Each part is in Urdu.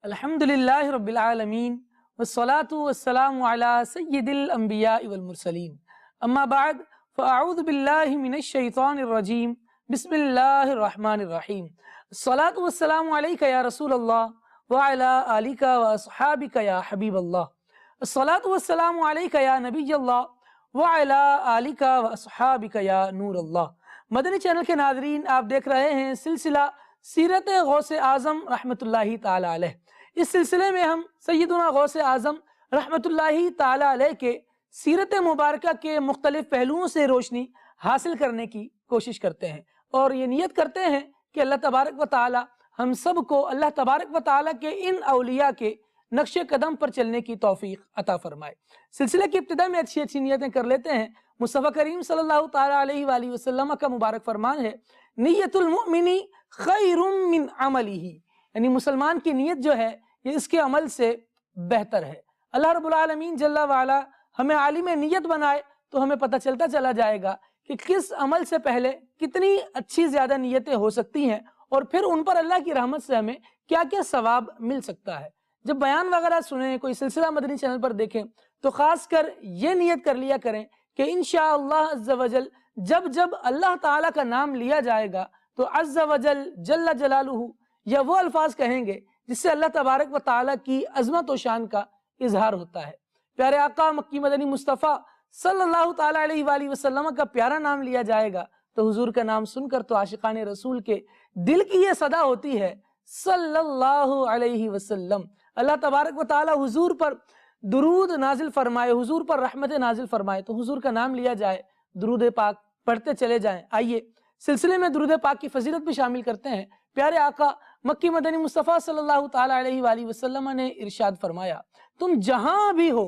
الحمدللہ رب العالمین والصلاة والسلام علی سید الانبیاء والمرسلین اما بعد فاعوذ باللہ من الشیطان الرجیم بسم اللہ الرحمن الرحیم الصلاة والسلام علیک یا رسول اللہ وعلی آلک واصحابک یا حبیب اللہ الصلاة والسلام علیک یا نبی اللہ وعلی آلک واصحابک یا نور اللہ۔ مدنی چینل کے ناظرین، آپ دیکھ رہے ہیں سلسلہ سیرت غوث اعظم رحمۃ اللہ تعالی علیہ۔ اس سلسلے میں ہم سیدنا غوث اعظم رحمۃ اللہ تعالی علیہ کے سیرت مبارکہ کے مختلف پہلوؤں سے روشنی حاصل کرنے کی کوشش کرتے ہیں، اور یہ نیت کرتے ہیں کہ اللہ تبارک و تعالی ہم سب کو اللہ تبارک و تعالی کے ان اولیاء کے نقش قدم پر چلنے کی توفیق عطا فرمائے۔ سلسلے کی ابتدا میں اچھی نیتیں کر لیتے ہیں۔ مصطفیٰ کریم صلی اللہ تعالی علیہ وآلہ وسلم کا مبارک فرمان ہے، نیت المؤمن خیر من عملہ، یعنی مسلمان کی نیت جو ہے یہ اس کے عمل سے بہتر ہے۔ اللہ رب العالمین جل وعلا ہمیں عالم نیت بنائے تو ہمیں پتہ چلتا چلا جائے گا کہ کس عمل سے پہلے کتنی اچھی زیادہ نیتیں ہو سکتی ہیں، اور پھر ان پر اللہ کی رحمت سے ہمیں کیا کیا ثواب مل سکتا ہے۔ جب بیان وغیرہ سنیں، کوئی سلسلہ مدنی چینل پر دیکھیں تو خاص کر یہ نیت کر لیا کریں کہ انشاءاللہ عز و جل جب اللہ تعالیٰ کا نام لیا جائے گا تو عز و جل جل جلالہ یا وہ الفاظ کہیں گے جس سے اللہ تبارک و تعالیٰ کی عظمت و شان کا اظہار ہوتا ہے۔ پیارے آقا مکی مدنی مصطفیٰ صلی اللہ تعالیٰ علیہ وآلہ وسلم کا پیارا نام لیا جائے گا تو حضور کا نام سن کر تو عاشقان رسول کے دل کی یہ صدا ہوتی ہے، صلی اللہ علیہ وسلم۔ اللہ تبارک و تعالیٰ حضور پر درود نازل فرمائے، حضور پر رحمت نازل فرمائے، تو حضور کا نام لیا جائے، درود پاک پڑھتے چلے جائیں۔ آئیے سلسلے میں درود پاک کی فضیلت بھی شامل کرتے ہیں۔ پیارے آقا مکی مدنی مصطفیٰ صلی اللہ تعالیٰ علیہ وآلہ وسلم نے ارشاد فرمایا، تم جہاں بھی ہو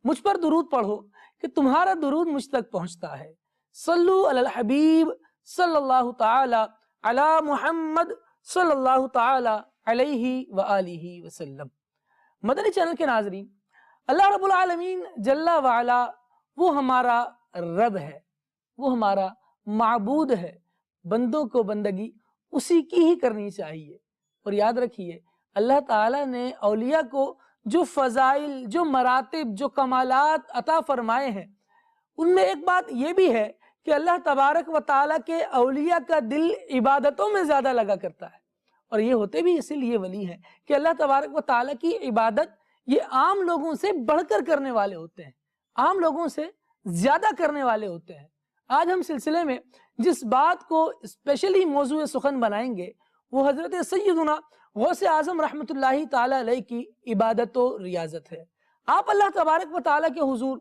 مجھ پر درود پڑھو کہ تمہارا درود مجھ تک پہنچتا ہے۔ صلو علی الحبیب صلی اللہ تعالیٰ علی محمد صلی اللہ تعالیٰ علیہ وآلہ وسلم۔ مدنی چینل کے ناظرین، اللہ رب العالمین جل وعلا وہ ہمارا رب ہے، وہ ہمارا معبود ہے۔ بندوں کو بندگی اسی کی ہی کرنی چاہیے، اور یاد رکھیے اللہ تعالیٰ نے اولیاء کو جو فضائل، جو مراتب، جو کمالات عطا فرمائے ہیں، ان میں ایک بات یہ بھی ہے کہ اللہ تبارک و تعالیٰ کے اولیاء کا دل عبادتوں میں زیادہ لگا کرتا ہے، اور یہ ہوتے بھی اسی لیے ولی ہیں کہ اللہ تبارک و تعالیٰ کی عبادت یہ عام لوگوں سے بڑھ کر کرنے والے ہوتے ہیں، عام لوگوں سے زیادہ کرنے والے ہوتے ہیں۔ آج ہم سلسلے میں جس بات کو اسپیشلی موضوع سخن بنائیں گے وہ حضرت سیدنا غوث اعظم رحمۃ اللہ تعالی علیہ کی عبادت و ریاضت ہے۔ آپ اللہ تبارک و تعالیٰ کے حضور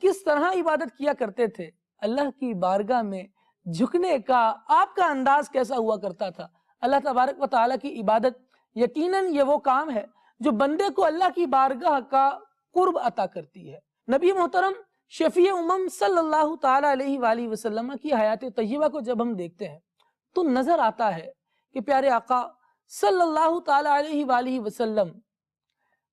کس طرح عبادت کیا کرتے تھے، اللہ کی بارگاہ میں جھکنے کا آپ کا انداز کیسا ہوا کرتا تھا۔ اللہ تبارک و تعالیٰ کی عبادت یقیناً یہ وہ کام ہے جو بندے کو اللہ کی بارگاہ کا قرب عطا کرتی ہے۔ نبی محترم شفیع امم صلی اللہ تعالیٰ علیہ وآلہ وسلم کی حیات طیبہ کو جب ہم دیکھتے ہیں تو نظر آتا ہے کہ پیارے آقا صلی اللہ تعالیٰ علیہ وآلہ وسلم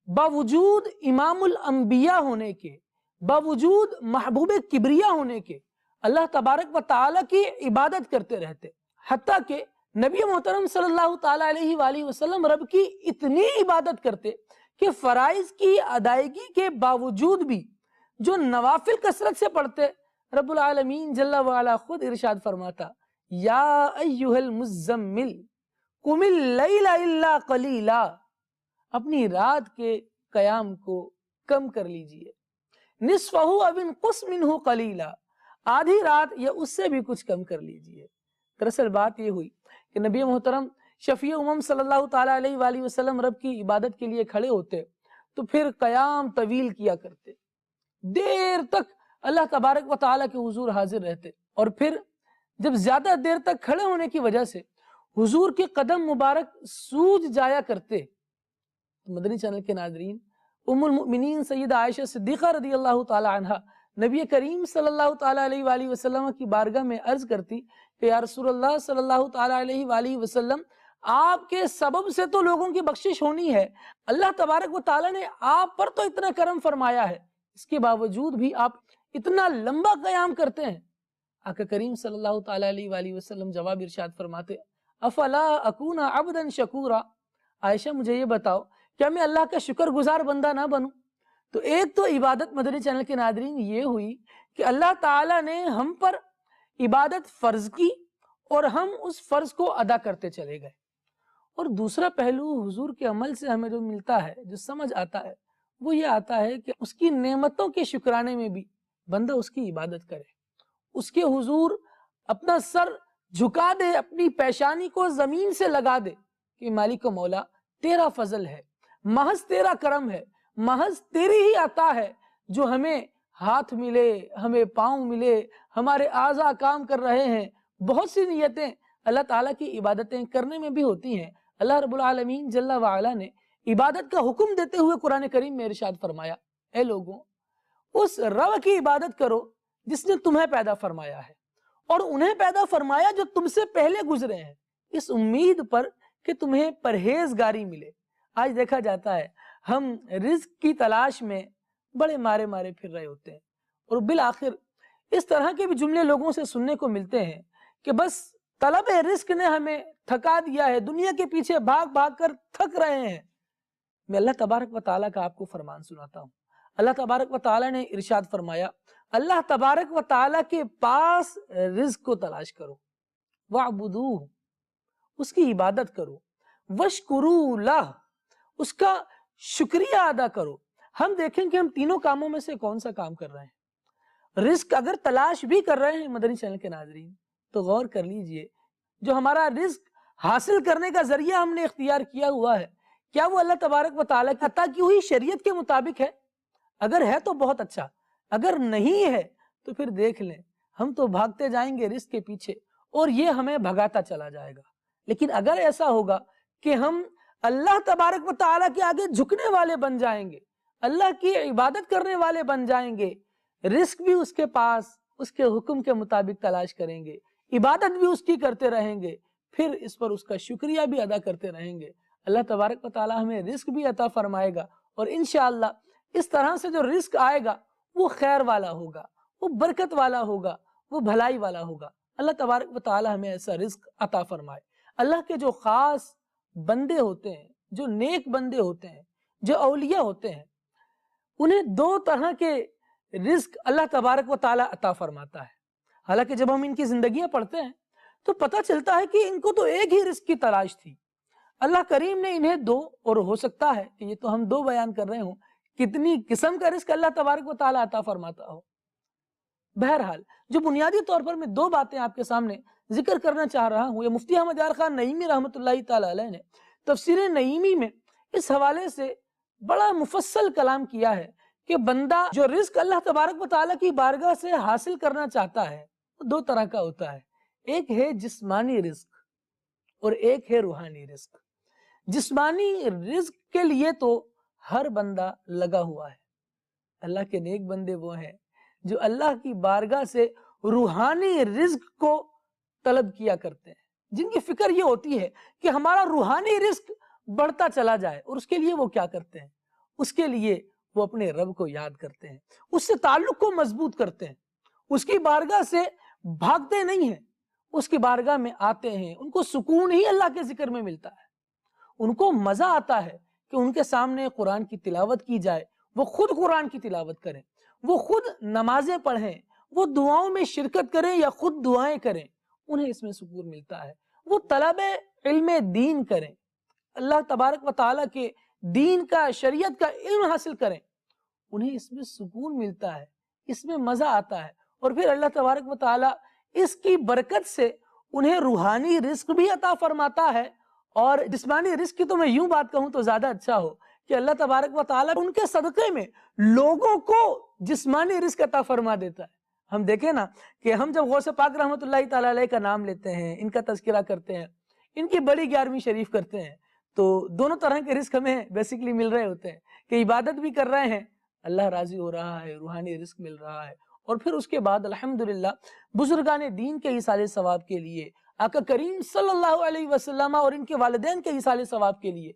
باوجود امام الانبیاء ہونے کے، باوجود محبوب کبریا ہونے کے، اللہ تبارک و تعالیٰ کی عبادت کرتے رہتے، حتیٰ کہ نبی محترم صلی اللہ تعالیٰ علیہ وآلہ وسلم رب کی اتنی عبادت کرتے کہ فرائض کی ادائیگی کے باوجود بھی جو نوافل کثرت سے پڑھتے، رب العالمین جل وعلا خود ارشاد فرماتا، یا ایہا المزمل قم اللیل الا قلیلا، اپنی رات کے قیام کو کم کر لیجئے، نصفہ او انقص منہ قلیلا، آدھی رات یا اس سے بھی کچھ کم کر لیجئے۔ دراصل بات یہ ہوئی کہ نبی محترم شفیع امم صلی اللہ تعالیٰ علیہ وآلہ وسلم رب کی عبادت کے لیے کھڑے ہوتے تو پھر قیام طویل کیا کرتے، دیر تک اللہ تبارک و تعالیٰ کے حضور حاضر رہتے، اور پھر جب زیادہ دیر تک کھڑے ہونے کی وجہ سے حضور کے قدم مبارک سوج جایا کرتے، مدنی چینل کے ناظرین، ام المؤمنین سیدہ عائشہ صدیقہ رضی اللہ تعالی عنہ نبی کریم صلی اللہ تعالیٰ علیہ وآلہ وسلم کی بارگاہ میں عرض کرتی کہ یا رسول اللہ صلی اللہ تعالیٰ علیہ وآلہ وسلم، آپ کے سبب سے تو لوگوں کی بخشش ہونی ہے، اللہ تبارک و تعالیٰ نے آپ پر تو اتنا کرم فرمایا ہے، اس کے باوجود بھی آپ اتنا لمبا قیام کرتے ہیں۔ آقا کریم صلی اللہ تعالیٰ علیہ وآلہ وسلم جواب ارشاد فرماتے، افلا اکون عبدا شکورا، عائشہ مجھے یہ بتاؤ کیا میں اللہ کا شکر گزار بندہ نہ بنوں؟ تو ایک تو عبادت مدنی چینل کے ناظرین یہ ہوئی کہ اللہ تعالیٰ نے ہم پر عبادت فرض کی اور ہم اس فرض کو ادا کرتے چلے گئے. اور دوسرا پہلو حضور کے عمل سے ہمیں جو ملتا ہے، جو سمجھ آتا ہے، وہ یہ آتا ہے کہ اس کی نعمتوں کے شکرانے میں بھی بندہ اس کی عبادت کرے، اس کے حضور اپنا سر جھکا دے، اپنی پیشانی کو زمین سے لگا دے کہ مالک و مولا تیرا فضل ہے، محض تیرا کرم ہے، محض تیری ہی عطا ہے جو ہمیں ہاتھ ملے، ہمیں پاؤں ملے، ہمارے اعضاء کام کر رہے ہیں. بہت سی نیتیں اللہ تعالیٰ کی عبادتیں کرنے میں بھی ہوتی ہیں. اللہ رب العالمین جل وعلا نے عبادت کا حکم دیتے ہوئے قرآن کریم میں ارشاد فرمایا، اے لوگوں اس رب کی عبادت کرو جس نے تمہیں پیدا فرمایا ہے اور انہیں پیدا فرمایا جو تم سے پہلے گزرے ہیں، اس امید پر کہ تمہیں پرہیزگاری ملے. آج دیکھا جاتا ہے ہم رزق کی تلاش میں بڑے مارے مارے پھر رہے ہوتے ہیں، اور بالآخر اس طرح کے بھی جملے لوگوں سے سننے کو ملتے ہیں کہ بس طلب رزق نے ہمیں تھکا دیا ہے، دنیا کے پیچھے بھاگ بھاگ کر تھک رہے ہیں. میں اللہ تبارک و تعالیٰ کا آپ کو فرمان سناتا ہوں. اللہ تبارک و تعالیٰ نے ارشاد فرمایا، اللہ تبارک و تعالیٰ کے پاس رزق کو تلاش کرو، وَاعْبُدُوهُ، اس کی عبادت کرو، وَاشْكُرُوا لَهُ، اس کا شکریہ ادا کرو. ہم دیکھیں کہ ہم تینوں کاموں میں سے کون سا کام کر رہے ہیں. رزق اگر تلاش بھی کر رہے ہیں مدنی چینل کے ناظرین تو غور کر لیجئے، جو ہمارا رزق حاصل کرنے کا ذریعہ ہم نے اختیار کیا ہوا ہے، کیا وہ اللہ تبارک و تعالیٰ کی عطا کی ہوئی شریعت کے مطابق ہے؟ اگر ہے تو بہت اچھا، اگر نہیں ہے تو پھر دیکھ لیں ہم تو بھاگتے جائیں گے رزق کے پیچھے اور یہ ہمیں بھگاتا چلا جائے گا. لیکن اگر ایسا ہوگا کہ ہم اللہ تبارک و تعالیٰ کے آگے جھکنے والے بن جائیں گے، اللہ کی عبادت کرنے والے بن جائیں گے، رزق بھی اس کے پاس اس کے حکم کے مطابق تلاش کریں گے، عبادت بھی اس کی کرتے رہیں گے، پھر اس پر اس کا شکریہ بھی ادا کرتے رہیں گے، اللہ تبارک و تعالیٰ ہمیں رزق بھی عطا فرمائے گا. اور انشاءاللہ اس طرح سے جو رزق آئے گا وہ خیر والا ہوگا، وہ برکت والا ہوگا، وہ بھلائی والا ہوگا. اللہ تبارک و تعالیٰ ہمیں ایسا رزق عطا فرمائے. اللہ کے جو خاص بندے ہوتے ہیں، جو نیک بندے ہوتے ہیں، جو اولیاء ہوتے ہیں، انہیں دو طرح کے رزق اللہ تبارک و تعالیٰ عطا فرماتا ہے. حالانکہ جب ہم ان کی زندگیاں پڑھتے ہیں تو پتہ چلتا ہے کہ ان کو تو ایک ہی رزق کی تلاش تھی. اللہ کریم نے انہیں دو، اور ہو سکتا ہے کہ یہ تو ہم دو بیان کر رہے ہوں، کتنی قسم کا رزق اللہ تبارک و تعالیٰ عطا فرماتا ہو. بہرحال جو بنیادی طور پر میں دو باتیں آپ کے سامنے ذکر کرنا چاہ رہا ہوں، یہ مفتی احمد یار خان نعیمی رحمۃ اللہ تعالی علیہ نے تفسیر نعیمی میں اس حوالے سے بڑا مفصل کلام کیا ہے کہ بندہ جو رزق اللہ تبارک و تعالیٰ کی بارگاہ سے حاصل کرنا چاہتا ہے وہ دو طرح کا ہوتا ہے. ایک ہے جسمانی رزق اور ایک ہے روحانی رزق. جسمانی رزق کے لیے تو ہر بندہ لگا ہوا ہے. اللہ کے نیک بندے وہ ہیں جو اللہ کی بارگاہ سے روحانی رزق کو طلب کیا کرتے ہیں، جن کی فکر یہ ہوتی ہے کہ ہمارا روحانی رزق بڑھتا چلا جائے. اور اس کے لیے وہ کیا کرتے ہیں؟ اس کے لیے وہ اپنے رب کو یاد کرتے ہیں، اس سے تعلق کو مضبوط کرتے ہیں، اس کی بارگاہ سے بھاگتے نہیں ہیں، اس کی بارگاہ میں آتے ہیں. ان کو سکون ہی اللہ کے ذکر میں ملتا ہے، ان کو مزہ آتا ہے کہ ان کے سامنے قرآن کی تلاوت کی جائے، وہ خود قرآن کی تلاوت کریں، وہ خود نمازیں پڑھیں، وہ دعاؤں میں شرکت کریں یا خود دعائیں کریں، انہیں اس میں سکون ملتا ہے. وہ طلب علم دین کریں، اللہ تبارک و تعالیٰ کے دین کا، شریعت کا علم حاصل کریں، انہیں اس میں سکون ملتا ہے، اس میں مزہ آتا ہے. اور پھر اللہ تبارک و تعالیٰ اس کی برکت سے انہیں روحانی رزق بھی عطا فرماتا ہے. اور جسمانی رزق کی تو میں یوں بات کہوں تو زیادہ اچھا ہو کہ اللہ تبارک و تعالیٰ ان کے صدقے میں لوگوں کو جسمانی رزق عطا فرما دیتا ہے. ہم دیکھیں نا کہ ہم جب غوث پاک رحمۃ اللہ تعالیٰ علیہ کا نام لیتے ہیں، ان کا تذکرہ کرتے ہیں، ان کی بڑی 11ویں شریف کرتے ہیں، تو دونوں طرح کے رزق ہمیں بیسیکلی مل رہے ہوتے ہیں کہ عبادت بھی کر رہے ہیں، اللہ راضی ہو رہا ہے، روحانی رزق مل رہا ہے. اور پھر اس کے بعد الحمدللہ بزرگان دین کے ایصال ثواب کے لیے، آقا کریم صلی اللہ علیہ وسلم اور ان کے والدین کے ایصال ثواب کے لیے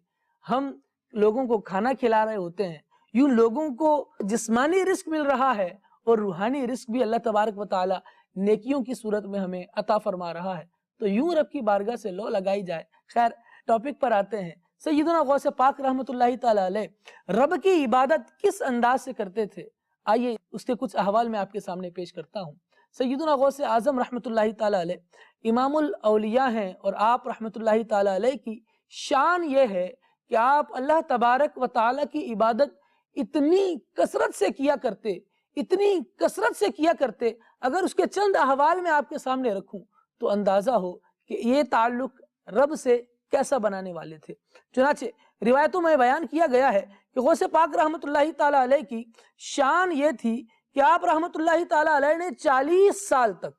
ہم لوگوں کو کھانا کھلا رہے ہوتے ہیں. یوں لوگوں کو جسمانی رزق مل رہا ہے اور روحانی رزق بھی اللہ تبارک و تعالی نیکیوں کی صورت میں ہمیں عطا فرما رہا ہے. تو یوں رب کی بارگاہ سے لو لگائی جائے. خیر ٹاپک پر آتے ہیں. سیدنا غوث پاک رحمۃ اللہ تعالی علیہ رب کی عبادت کس انداز سے کرتے تھے، آئیے اس کے کچھ احوال میں آپ کے سامنے پیش کرتا ہوں۔ سیدنا غوث اعظم رحمۃ اللہ تعالی علیہ امام الاولیاء ہیں، اور آپ رحمۃ اللہ تعالی علیہ کی شان یہ ہے کہ آپ اللہ تبارک و تعالی کی عبادت اتنی کثرت سے کیا کرتے، اتنی کثرت سے کیا کرتے، اگر اس کے چند احوال میں آپ کے سامنے رکھوں تو اندازہ ہو کہ یہ تعلق رب سے کیسا بنانے والے تھے۔ چنانچہ روایتوں میں بیان کیا گیا ہے کہ غوث پاک رحمۃ اللہ تعالی علیہ کی شان یہ تھی کہ آپ رحمۃ اللہ تعالی علیہ نے 40 سال تک،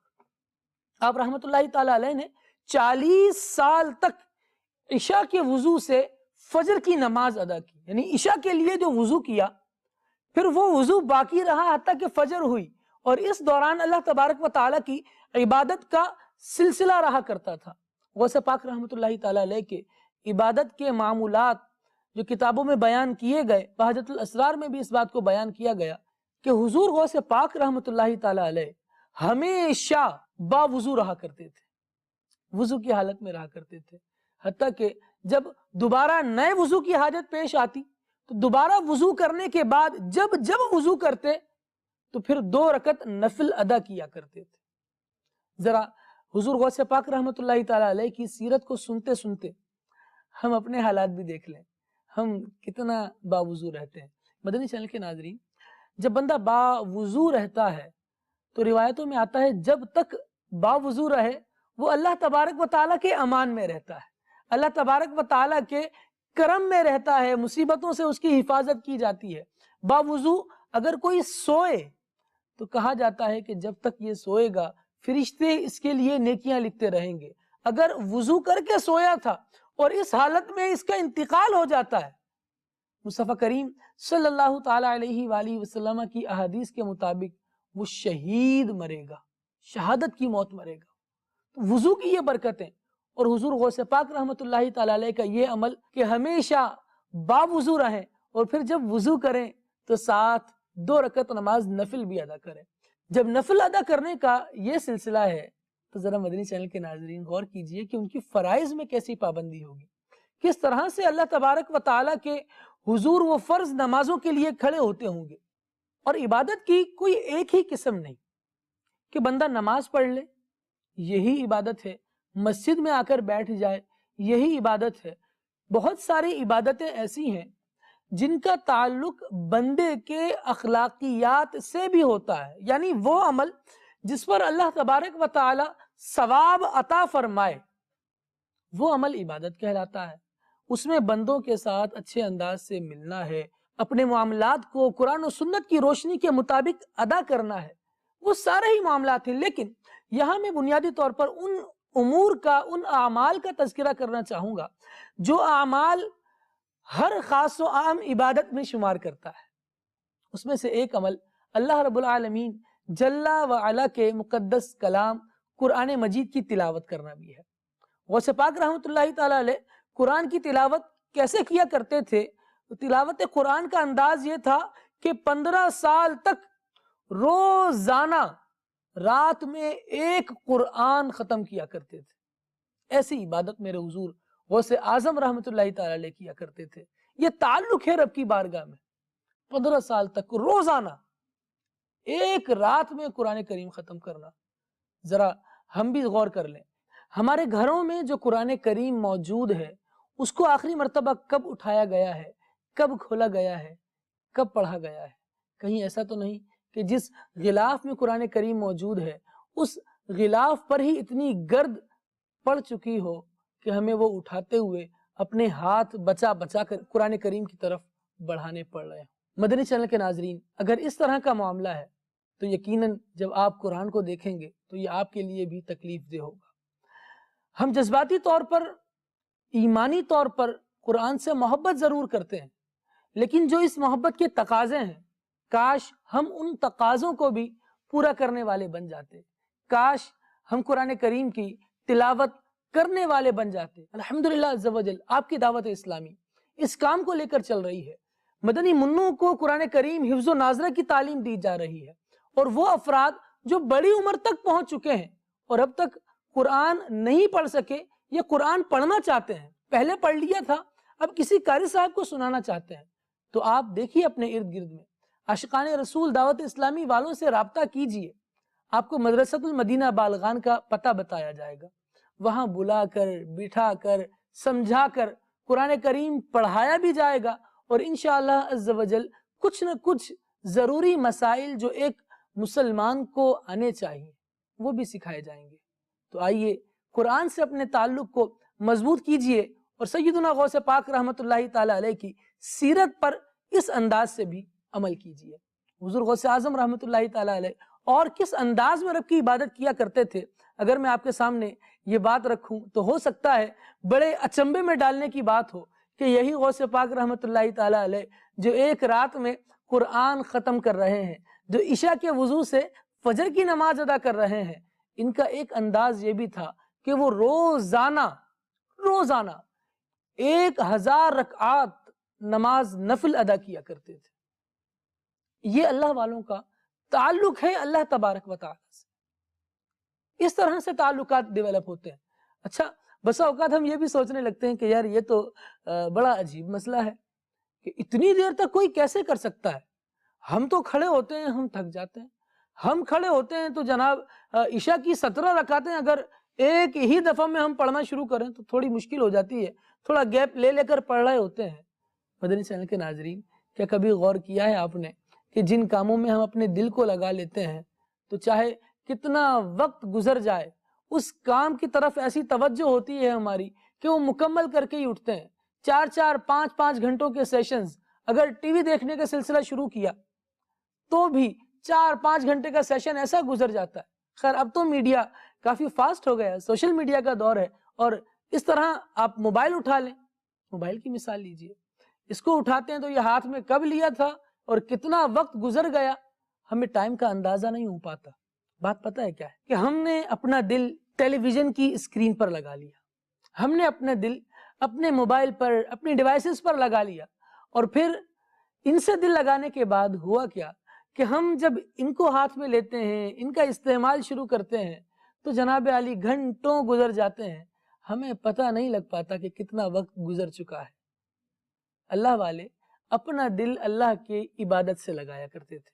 آپ رحمۃ اللہ تعالی علیہ نے 40 سال تک عشاء کے وضو سے فجر کی نماز ادا کی، یعنی عشاء کے لیے جو وضو کیا پھر وہ وضو باقی رہا حتیٰ کہ فجر ہوئی، اور اس دوران اللہ تبارک و تعالیٰ کی عبادت کا سلسلہ رہا کرتا تھا۔ غوث پاک رحمۃ اللہ تعالیٰ علیہ کے عبادت کے معمولات جو کتابوں میں بیان کیے گئے، بہجت الاسرار میں بھی اس بات کو بیان کیا گیا کہ حضور غوث پاک رحمۃ اللہ تعالیٰ علیہ ہمیشہ باوضو رہا کرتے تھے، وضو کی حالت میں رہا کرتے تھے، حتیٰ کہ جب دوبارہ نئے وضو کی حاجت پیش آتی تو دوبارہ وضو کرنے کے بعد جب وضو کرتے تو پھر 2 رکعت نفل ادا کیا کرتے تھے۔ ذرا حضور غوث پاک رحمۃ اللہ تعالیٰ علیہ کی سیرت کو سنتے سنتے ہم اپنے حالات بھی دیکھ لیں، ہم کتنا باوضو رہتے ہیں۔ مدنی چینل کے ناظرین، جب بندہ باوضو رہتا ہے تو روایتوں میں آتا ہے جب تک باوضو رہے وہ اللہ تبارک و تعالیٰ کے امان میں رہتا ہے، اللہ تبارک و تعالیٰ کے کرم میں رہتا ہے، مصیبتوں سے اس کی حفاظت کی جاتی ہے۔ باوضو اگر کوئی سوئے تو کہا جاتا ہے کہ جب تک یہ سوئے گا فرشتے اس کے لیے نیکیاں لکھتے رہیں گے، اگر وضو کر کے سویا تھا اور اس حالت میں اس کا انتقال ہو جاتا ہے، مصطفیٰ کریم صلی اللہ تعالی علیہ وآلہ وسلم کی احادیث کے مطابق وہ شہید مرے گا، شہادت کی موت مرے گا۔ تو وضو کی یہ برکتیں اور حضور غوث پاک رحمۃ اللہ تعالی علیہ کا یہ عمل کہ ہمیشہ باوضو رہیں، اور پھر جب وضو کریں تو ساتھ 2 رکعت نماز نفل بھی ادا کریں۔ جب نفل ادا کرنے کا یہ سلسلہ ہے تو ذرا مدنی چینل کے ناظرین غور کیجئے کہ ان کی فرائض میں کیسی پابندی ہوگی، کس طرح سے اللہ تبارک و تعالیٰ کے حضور وہ فرض نمازوں کے لیے کھڑے ہوتے ہوں گے۔ اور عبادت کی کوئی ایک ہی قسم نہیں کہ بندہ نماز پڑھ لے یہی عبادت ہے، مسجد میں آ کر بیٹھ جائے یہی عبادت ہے۔ بہت ساری عبادتیں ایسی ہیں جن کا تعلق بندے کے اخلاقیات سے بھی ہوتا ہے، یعنی وہ عمل جس پر اللہ تبارک و تعالی ثواب عطا فرمائے وہ عمل عبادت کہلاتا ہے۔ اس میں بندوں کے ساتھ اچھے انداز سے ملنا ہے، اپنے معاملات کو قرآن و سنت کی روشنی کے مطابق ادا کرنا ہے، وہ سارے ہی معاملات ہیں۔ لیکن یہاں میں بنیادی طور پر ان امور کا، ان اعمال کا تذکرہ کرنا چاہوں گا جو اعمال ہر خاص و عام عبادت میں شمار کرتا ہے۔ اس میں سے ایک عمل اللہ رب العالمین جل و علا کے مقدس کلام قرآن مجید کی تلاوت کرنا بھی ہے۔ غوث پاک رحمۃ اللہ تعالی علیہ قرآن کی تلاوت کیسے کیا کرتے تھے؟ تلاوت قرآن کا انداز یہ تھا کہ 15 سال تک روزانہ رات میں 1 قرآن ختم کیا کرتے تھے۔ ایسی عبادت میرے حضور غوث اعظم رحمۃ اللہ تعالی علیہ کیا کرتے تھے۔ یہ تعلق ہے رب کی بارگاہ میں، 15 سال تک روزانہ 1 رات میں قرآن کریم ختم کرنا۔ ذرا ہم بھی غور کر لیں، ہمارے گھروں میں جو قرآن کریم موجود ہے اس کو آخری مرتبہ کب اٹھایا گیا ہے، کب کھولا گیا ہے، کب پڑھا گیا ہے؟ کہیں ایسا تو نہیں کہ جس غلاف میں قرآن کریم موجود ہے اس غلاف پر ہی اتنی گرد پڑ چکی ہو کہ ہمیں وہ اٹھاتے ہوئے اپنے ہاتھ بچا بچا کر قرآن کریم کی طرف بڑھانے پڑ رہے ہیں۔ مدنی چینل کے ناظرین، اگر اس طرح کا معاملہ ہے تو یقیناً جب آپ قرآن کو دیکھیں گے تو یہ آپ کے لیے بھی تکلیف دہ ہوگا۔ ہم جذباتی طور پر، ایمانی طور پر قرآن سے محبت ضرور کرتے ہیں، لیکن جو اس محبت کے تقاضے ہیں کاش ہم ان تقاضوں کو بھی پورا کرنے والے بن جاتے، کاش ہم قرآن کریم کی تلاوت کرنے والے بن جاتے۔ الحمدللہ عز و جل آپ کی دعوت اسلامی اس کام کو لے کر چل رہی ہے۔ مدنی منوں کو قرآن کریم حفظ و ناظرہ کی تعلیم دی جا رہی ہے، اور وہ افراد جو بڑی عمر تک پہنچ چکے ہیں اور اب تک قرآن نہیں پڑھ سکے یا قرآن پڑھنا چاہتے ہیں، پہلے پڑھ لیا تھا اب کسی قاری صاحب کو سنانا چاہتے ہیں تو آپ دیکھیے اپنے ارد گرد میں عاشقان رسول دعوت اسلامی والوں سے رابطہ کیجئے، آپ کو مدرسۃ المدینہ بالغان کا پتہ بتایا جائے گا، وہاں بلا کر بٹھا کر سمجھا کر قرآن کریم پڑھایا بھی جائے گا، اور انشاءاللہ عز و جل کچھ نہ کچھ ضروری مسائل جو ایک مسلمان کو آنے چاہیے وہ بھی سکھائے جائیں گے۔ تو آئیے قرآن سے اپنے تعلق کو مضبوط کیجئے اور سیدنا غوث پاک رحمۃ اللہ تعالی علیہ کی سیرت پر اس انداز سے بھی عمل کیجئے۔ حضور غوث اعظم رحمۃ اللہ تعالی علیہ اور کس انداز میں رب کی عبادت کیا کرتے تھے، اگر میں آپ کے سامنے یہ بات رکھوں تو ہو سکتا ہے بڑے اچنبے میں ڈالنے کی بات ہو کہ یہی غوث پاک رحمۃ اللہ تعالی علیہ جو ایک رات میں قرآن ختم کر رہے ہیں، جو عشاء کے وضو سے فجر کی نماز ادا کر رہے ہیں، ان کا ایک انداز یہ بھی تھا کہ وہ روزانہ 1000 رکعات نماز نفل ادا کیا کرتے تھے۔ یہ اللہ والوں کا تعلق ہے اللہ تبارک و تعالی سے، اس طرح سے تعلقات ڈیولپ ہوتے ہیں۔ اچھا، بسا اوقات ہم یہ بھی سوچنے لگتے ہیں کہ یار یہ تو بڑا عجیب مسئلہ ہے کہ اتنی دیر تک کوئی کیسے کر سکتا ہے؟ ہم تو کھڑے ہوتے ہیں، ہم تھک جاتے ہیں، ہم کھڑے ہوتے ہیں تو جناب عشاء کی 17 رکعتیں اگر ایک ہی دفعہ میں ہم پڑھنا شروع کریں تو تھوڑی مشکل ہو جاتی ہے، تھوڑا گیپ لے لے کر پڑھ رہے ہوتے ہیں۔ مدنی چینل کے ناظرین، کیا کبھی غور کیا ہے آپ نے کہ جن کاموں میں ہم اپنے دل کو لگا لیتے ہیں تو چاہے کتنا وقت گزر جائے اس کام کی طرف ایسی توجہ ہوتی ہے ہماری کہ وہ مکمل کر کے ہی اٹھتے ہیں۔ 4 5 گھنٹوں کے سیشنز اگر ٹی وی دیکھنے کا سلسلہ شروع کیا تو بھی 4 5 گھنٹے کا سیشن ایسا گزر جاتا ہے۔ خیر اب تو میڈیا کافی فاسٹ ہو گیا ہے، سوشل میڈیا کا دور ہے، اور اس طرح آپ موبائل اٹھا لیں، موبائل کی مثال لیجئے، اس کو اٹھاتے ہیں تو یہ ہاتھ میں کب لیا تھا اور کتنا وقت گزر گیا ہمیں ٹائم کا اندازہ نہیں ہو پاتا۔ بات پتہ ہے کیا ہے کہ ہم نے اپنا دل ٹیلی ویژن کی اسکرین پر لگا لیا، ہم نے اپنا دل اپنے موبائل پر اپنی ڈیوائسز پر لگا لیا، اور پھر ان سے دل لگانے کے بعد ہوا کیا کہ ہم جب ان کو ہاتھ میں لیتے ہیں، ان کا استعمال شروع کرتے ہیں تو جناب علی گھنٹوں گزر جاتے ہیں، ہمیں پتہ نہیں لگ پاتا کہ کتنا وقت گزر چکا ہے۔ اللہ والے اپنا دل اللہ کی عبادت سے لگایا کرتے تھے،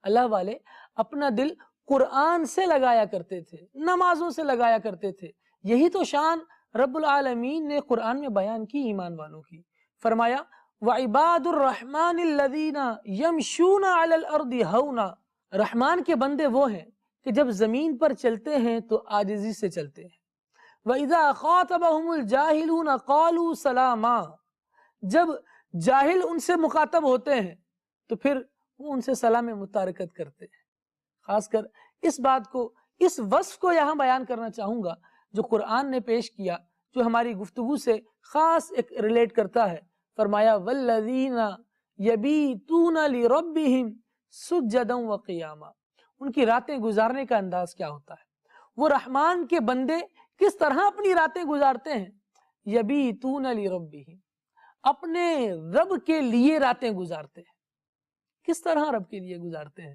اللہ والے اپنا دل قرآن سے لگایا کرتے تھے، نمازوں سے لگایا کرتے تھے۔ یہی تو شان رب العالمین نے قرآن میں بیان کی ایمان والوں کی۔ فرمایا وَعِبَادُ الرَّحْمَنِ الَّذِينَ يَمْشُونَ عَلَى الْأَرْضِ هَوْنًا، رحمان کے بندے وہ ہیں کہ جب زمین پر چلتے ہیں تو عاجزی سے چلتے ہیں۔ وَإِذَا خَاطَبَهُمُ الْجَاهِلُونَ قَالُوا سَلَامًا، جب جاہل ان سے مخاطب ہوتے ہیں تو پھر وہ ان سے سلام متارکت کرتے ہیں۔ خاص کر اس بات کو، اس وصف کو یہاں بیان کرنا چاہوں گا جو قرآن نے پیش کیا، جو ہماری گفتگو سے خاص ایک ریلیٹ کرتا ہے۔ فرمایا وَالَّذِينَ يَبِيتُونَ لِرَبِّهِمْ سُجَّدًا وَقِيَامًا، ان کی راتیں گزارنے کا انداز کیا ہوتا ہے، وہ رحمان کے بندے کس طرح اپنی راتیں گزارتے ہیں۔ يَبِيتُونَ لِرَبِّهِمْ، اپنے رب کے لیے راتیں گزارتے ہیں۔ کس طرح رب کے لیے گزارتے ہیں؟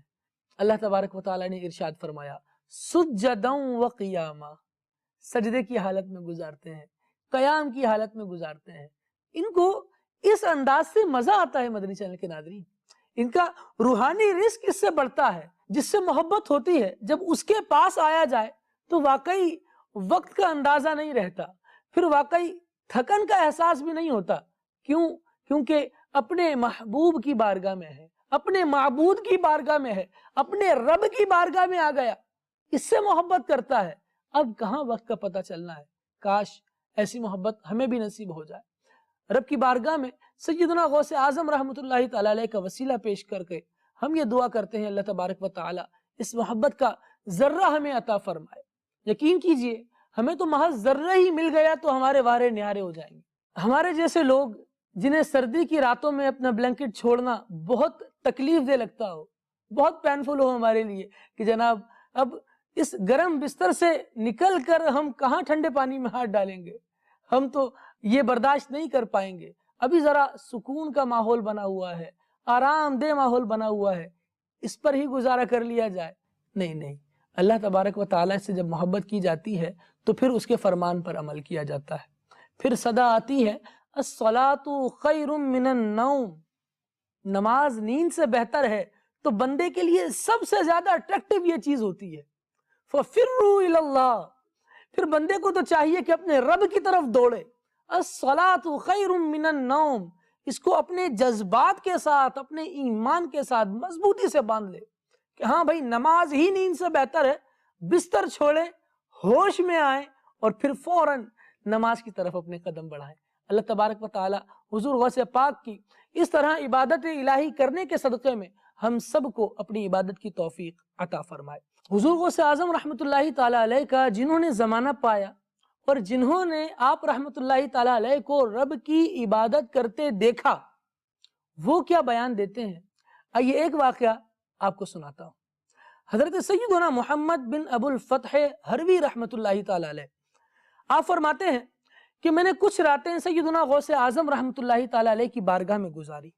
اللہ تبارک و تعالیٰ نے ارشاد فرمایا سجداً وقیاما، سجدے کی حالت میں گزارتے ہیں، قیام کی حالت میں گزارتے ہیں۔ ان کو اس انداز سے مزہ آتا ہے مدنی چینل کے ناظرین، ان کا روحانی رزق اس سے بڑھتا ہے، جس سے محبت ہوتی ہے جب اس کے پاس آیا جائے تو واقعی وقت کا اندازہ نہیں رہتا، پھر واقعی تھکن کا احساس بھی نہیں ہوتا۔ کیوں؟ کیونکہ اپنے محبوب کی بارگاہ میں ہے، اپنے معبود کی بارگاہ میں ہے، اپنے رب کی بارگاہ میں آ گیا، اس سے محبت کرتا ہے۔ اب کہاں وقت کا پتہ چلنا ہے؟ کاش ایسی محبت ہمیں بھی نصیب ہو جائے۔ رب کی بارگاہ میں سیدنا غوث اعظم رحمۃ اللہ تعالی علیہ کا وسیلہ پیش کر کے ہم یہ دعا کرتے ہیں اللہ تبارک و تعالی اس محبت کا ذرہ ہمیں عطا فرمائے۔ یقین کیجئے ہمیں تو محض ذرہ ہی مل گیا تو ہمارے وارے نہارے ہو جائیں گے۔ ہمارے جیسے لوگ جنہیں سردی کی راتوں میں اپنا بلینکٹ چھوڑنا بہت تکلیف دہ لگتا ہو، بہت پینفل ہو ہمارے لیے کہ جناب اب اس گرم بستر سے نکل کر ہم کہاں ٹھنڈے پانی میں ہاتھ ڈالیں گے، ہم تو یہ برداشت نہیں کر پائیں گے، ابھی ذرا سکون کا ماحول بنا ہوا ہے، آرام دہ ماحول بنا ہوا ہے، اس پر ہی گزارا کر لیا جائے۔ نہیں، اللہ تبارک و تعالیٰ سے جب محبت کی جاتی ہے تو پھر اس کے فرمان پر عمل کیا جاتا ہے۔ پھر صدا آتی ہے الصلاۃ خیر من النوم، نماز نیند سے بہتر ہے، تو بندے کے لیے سب سے زیادہ اٹریکٹیو یہ چیز ہوتی ہے۔ فَفِرُّوا إِلَى اللَّهِ، پھر بندے کو تو چاہیے کہ اپنے رب کی طرف دوڑے۔ الصلاۃ خیر من النوم، اس کو اپنے جذبات کے ساتھ، اپنے ایمان کے ساتھ مضبوطی سے باندھ لے کہ ہاں بھائی نماز ہی نیند سے بہتر ہے، بستر چھوڑے، ہوش میں آئیں اور پھر فوراً نماز کی طرف اپنے قدم بڑھائیں۔ اللہ تبارک و تعالی حضور غوث پاک کی اس طرح عبادت الہی کرنے کے صدقے میں ہم سب کو اپنی عبادت کی توفیق عطا فرمائے۔ حضور غوث اعظم رحمۃ اللہ تعالی علیہ کا جنہوں نے زمانہ پایا اور جنہوں نے آپ رحمۃ اللہ تعالی علیہ کو رب کی عبادت کرتے دیکھا، وہ کیا بیان دیتے ہیں؟ آئیے ایک واقعہ آپ کو سناتا ہوں۔ حضرت سیدنا محمد بن ابو الفتح ہروی رحمۃ اللہ تعالی علیہ آپ فرماتے ہیں کہ میں نے کچھ راتیں سیدنا غوث اعظم رحمۃ اللہ تعالی علیہ کی بارگاہ میں گزاری،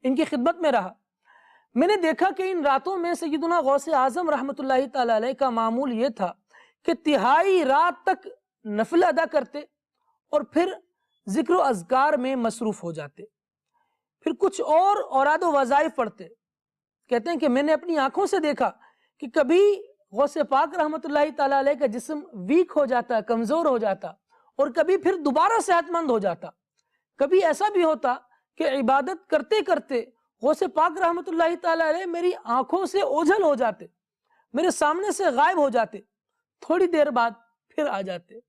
ان کی خدمت میں رہا۔ میں نے دیکھا کہ ان راتوں میں سیدنا غوث اعظم رحمۃ اللہ تعالی علیہ کا معمول یہ تھا کہ تہائی رات تک نفل ادا کرتے اور پھر ذکر و اذکار میں مصروف ہو جاتے، پھر کچھ اور اوراد و وظائف پڑھتے۔ کہتے ہیں کہ میں نے اپنی آنکھوں سے دیکھا کہ کبھی غوث پاک رحمۃ اللہ تعالی علیہ کا جسم ویک ہو جاتا، کمزور ہو جاتا، اور کبھی پھر دوبارہ صحت مند ہو جاتا۔ کبھی ایسا بھی ہوتا کہ عبادت کرتے کرتے غوث پاک رحمۃ اللہ تعالی علیہ میری آنکھوں سے اوجھل ہو جاتے، میرے سامنے سے غائب ہو جاتے، تھوڑی دیر بعد پھر آ جاتے،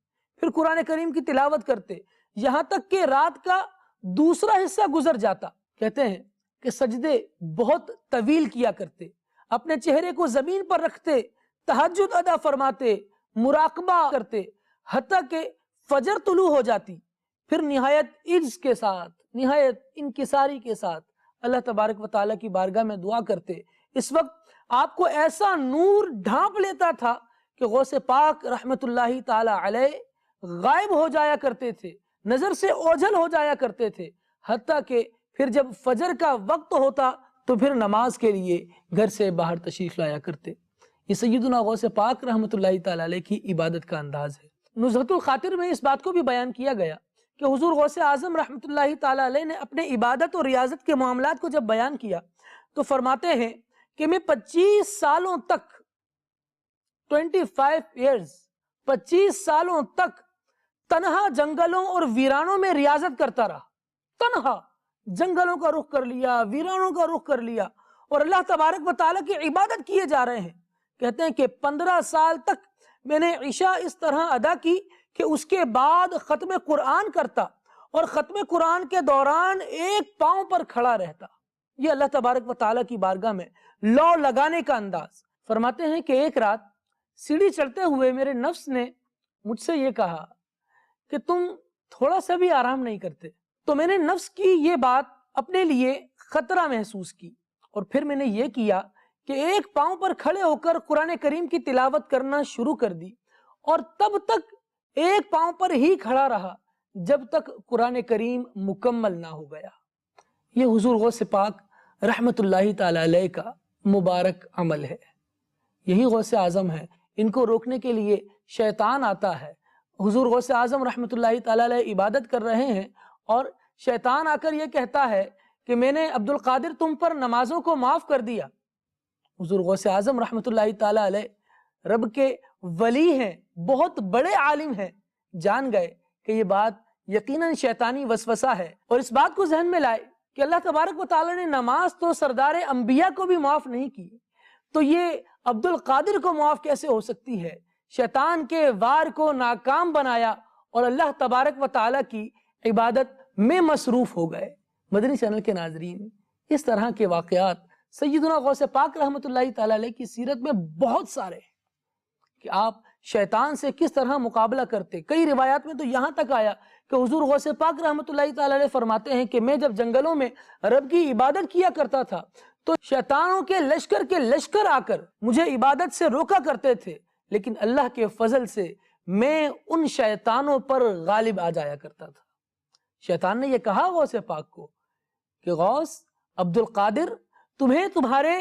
پھر قرآن کریم کی تلاوت کرتے، یہاں تک کہ رات کا دوسرا حصہ گزر جاتا۔ کہتے ہیں کہ سجدے بہت طویل کیا کرتے، اپنے چہرے کو زمین پر رکھتے، تہجد ادا فرماتے، مراقبہ کرتے، حتیٰ کہ فجر طلوع ہو جاتی، پھر نہایت عجز کے ساتھ، نہایت انکساری کے ساتھ اللہ تبارک و تعالیٰ کی بارگاہ میں دعا کرتے۔ اس وقت آپ کو ایسا نور ڈھانپ لیتا تھا کہ غوث پاک رحمت اللہ تعالی علیہ غائب ہو جایا کرتے تھے، نظر سے اوجھل ہو جایا کرتے تھے، حتیٰ کہ پھر جب فجر کا وقت ہوتا تو پھر نماز کے لیے گھر سے باہر تشریف لایا کرتے۔ یہ سیدنا غوث پاک رحمت اللہ تعالی علیہ کی عبادت کا انداز ہے۔ نزہۃ الخاطر میں اس بات کو بھی بیان کیا گیا کہ حضور غوث اعظم رحمت اللہ تعالی علیہ نے اپنے عبادت اور ریاضت کے معاملات کو جب بیان کیا تو فرماتے ہیں کہ میں 25 سالوں تک 25 سالوں تک تنہا جنگلوں اور ویرانوں میں ریاضت کرتا رہا، تنہا جنگلوں کا رخ کر لیا، ویرانوں کا رخ کر لیا، اور اللہ تبارک و تعالیٰ کی عبادت کیے جا رہے ہیں۔ کہتے ہیں کہ 15 سال تک میں نے عشاء اس طرح ادا کی کہ اس کے بعد ختم قرآن کرتا اور ختم قرآن کے دوران ایک پاؤں پر کھڑا رہتا۔ یہ اللہ تبارک و تعالیٰ کی بارگاہ میں لو لگانے کا انداز۔ فرماتے ہیں کہ ایک رات سیڑھی چڑھتے ہوئے میرے نفس نے مجھ سے یہ کہا کہ تم تھوڑا سا بھی آرام نہیں کرتے۔ تو میں نے نفس کی یہ بات اپنے لیے خطرہ محسوس کی، اور پھر میں نے یہ کیا کہ ایک پاؤں پر کھڑے ہو کر قرآن کریم کی تلاوت کرنا شروع کر دی، اور تب تک ایک پاؤں پر ہی کھڑا رہا جب تک قرآن کریم مکمل نہ ہو گیا۔ یہ حضور غوث پاک رحمت اللہ تعالی علیہ کا مبارک عمل ہے۔ یہی غوث اعظم ہے، ان کو روکنے کے لیے شیطان آتا ہے۔ حضور غوث اعظم رحمت اللہ تعالی علیہ عبادت کر رہے ہیں اور شیطان آ کر یہ کہتا ہے کہ میں نے عبد القادر تم پر نمازوں کو معاف کر دیا۔ حضور غوث اعظم رحمت اللہ تعالی علیہ رب کے ولی ہیں، بہت بڑے عالم ہیں، جان گئے کہ یہ بات یقیناً شیطانی وسوسہ ہے، اور اس بات کو ذہن میں لائے کہ اللہ تبارک و تعالی نے نماز تو سردار انبیاء کو بھی معاف نہیں کی، تو یہ عبد القادر کو معاف کیسے ہو سکتی ہے؟ شیطان کے وار کو ناکام بنایا اور اللہ تبارک و تعالی کی عبادت میں مصروف ہو گئے۔ مدنی چینل کے ناظرین، اس طرح کے واقعات سیدنا غوث پاک رحمت اللہ تعالی علیہ کی سیرت میں بہت سارے ہیں کہ آپ شیطان سے کس طرح مقابلہ کرتے۔ کئی روایات میں تو یہاں تک آیا کہ حضور غوث پاک رحمت اللہ تعالی علیہ فرماتے ہیں کہ میں جب جنگلوں میں رب کی عبادت کیا کرتا تھا تو شیطانوں کے لشکر آ کر مجھے عبادت سے روکا کرتے تھے، لیکن اللہ کے فضل سے میں ان شیطانوں پر غالب آ جایا کرتا تھا۔ شیطان نے یہ کہا غوث پاک کو کہ غوث عبد القادر تمہیں تمہارے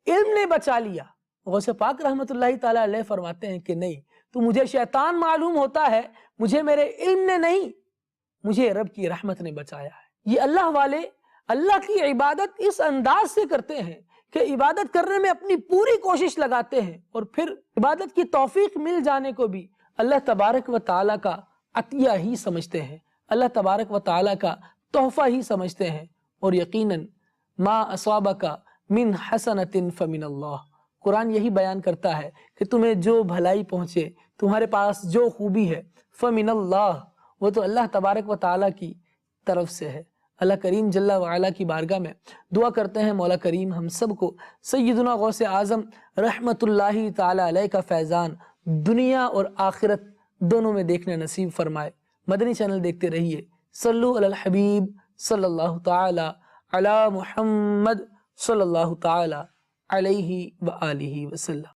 علم نے بچا لیا۔ غوث پاک رحمت اللہ تعالی علیہ فرماتے ہیں کہ نہیں، تو مجھے شیطان معلوم ہوتا ہے، مجھے میرے علم نے نہیں۔ مجھے رب کی رحمت نے بچایا ہے۔ یہ اللہ والے اللہ کی عبادت اس انداز سے کرتے ہیں کہ عبادت کرنے میں اپنی پوری کوشش لگاتے ہیں، اور پھر عبادت کی توفیق مل جانے کو بھی اللہ تبارک و تعالیٰ کا عطیہ ہی سمجھتے ہیں، اللہ تبارک و تعالیٰ کا تحفہ ہی سمجھتے ہیں۔ اور یقیناً ما اصابک من حسنۃ فمن اللہ، قرآن یہی بیان کرتا ہے کہ تمہیں جو بھلائی پہنچے، تمہارے پاس جو خوبی ہے، فمن اللہ، وہ تو اللہ تبارک و تعالیٰ کی طرف سے ہے۔ اللہ کریم جل وعلا کی بارگاہ میں دعا کرتے ہیں مولا کریم ہم سب کو سیدنا غوث اعظم رحمت اللہ تعالی علیہ کا فیضان دنیا اور آخرت دونوں میں دیکھنا نصیب فرمائے۔ مدنی چینل دیکھتے رہیے۔ صلو علی الحبیب صلی اللہ تعالی علی محمد صلی اللہ تعالی علیہ وآلہ وسلم۔